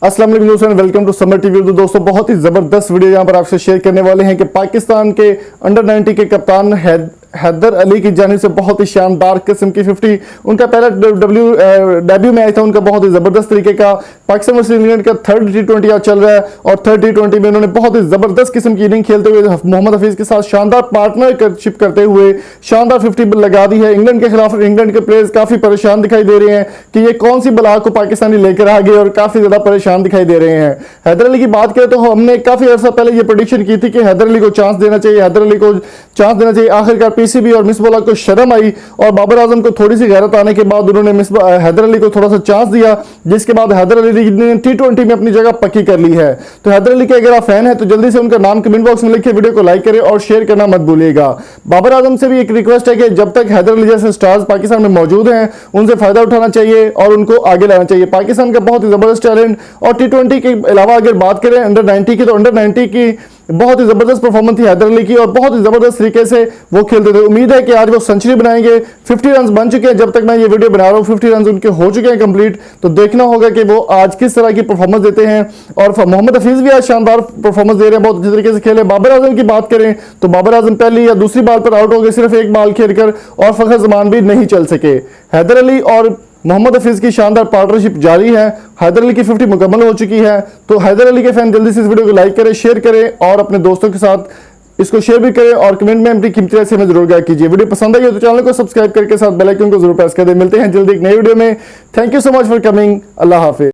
अस्सलाम वालेकुम दोस्तों, वेलकम टू समर टीवी। तो दोस्तों बहुत ही जबरदस्त वीडियो यहाँ पर आपसे शेयर करने वाले हैं कि पाकिस्तान के अंडर 90 के कप्तान हैदर अली की जानिब से बहुत ही शानदार किस्म की 50 उनका पहला डेब्यू मैच था उनका, बहुत ही जबरदस्त तरीके का। पाकिस्तान वर्सेस इंग्लैंड का थर्ड T20 आज चल रहा है और थर्ड T20 में उन्होंने बहुत ही जबरदस्त किस्म की इनिंग खेलते हुए मोहम्मद हफीज के साथ शानदार पार्टनरशिप करते हुए शानदार 50 लगा दी है इंग्लैंड के खिलाफ। इंग्लैंड के प्लेयर्स काफी परेशान दिखाई दे रहे हैं कि ये कौन सी बला को पाकिस्तानी लेकर आ गए और काफी ज्यादा परेशान दिखाई दे रहे हैं। हैदर अली की बात करें तो हमने काफी अर्सा पहले ये प्रेडिक्शन की थी कि हैदर अली को चांस देना चाहिए, हैदर अली को चांस देना चाहिए। आखिरकार पीसीबी और मिसबाह को शर्म आई और बाबर आजम को थोड़ी सी गैरत आने के बाद उन्होंने हैदर अली को थोड़ा सा चांस दिया, जिसके बाद हैदर अली ने T20 में अपनी जगह पक्की कर ली है। तो हैदर अली के अगर आप फैन है तो जल्दी से उनका नाम कमेंट बॉक्स में लिखिए, वीडियो को लाइक करें और शेयर करना मत भूलिएगा। बाबर आजम से भी एक रिक्वेस्ट है कि जब तक हैदर अली जैसे स्टार्स पाकिस्तान में मौजूद हैं उनसे फायदा उठाना चाहिए और उनको आगे लाना चाहिए। पाकिस्तान का बहुत ही जबरदस्त टैलेंट और T20 के अलावा अगर बात करें अंडर 90 की, तो अंडर 90 की बहुत ही जबरदस्त परफॉर्मेंस थी हैदर अली की और बहुत ही जबरदत तरीके से वो खेलते थे। उम्मीद है कि आज वो सेंचुरी बनाएंगे। 50 रन बन चुके हैं, जब तक मैं ये वीडियो बना रहा हूँ 50 रन उनके हो चुके हैं कंप्लीट। तो देखना होगा कि वो आज किस तरह की परफॉर्मेंस देते हैं। और मोहम्मद हफीज भी आज शानदार परफॉर्मेंस दे रहे हैं, बहुत अच्छे तरीके से खेले। बाबर आजम की बात करें तो बाबर आजम पहली या दूसरी बाल पर आउट हो गए, सिर्फ एक बाल खेलकर, और फखर जमान भी नहीं चल सके। हैदर अली और मोहम्मद हफीज की शानदार पार्टनरशिप जारी है। हैदर अली की 50 मुकम्मल हो चुकी है। तो हैदर अली के फैन जल्दी से इस वीडियो को लाइक करें, शेयर करें और अपने दोस्तों के साथ इसको शेयर भी करें और कमेंट में अपनी कीमती राय से हमें जरूर गाइड कीजिए। वीडियो पसंद आई हो तो चैनल को सब्सक्राइब करके साथ बेल आइकन को जरूर प्रेस कर दें। मिलते हैं जल्दी एक नई वीडियो में। Thank you so much for coming. Allah Hafiz.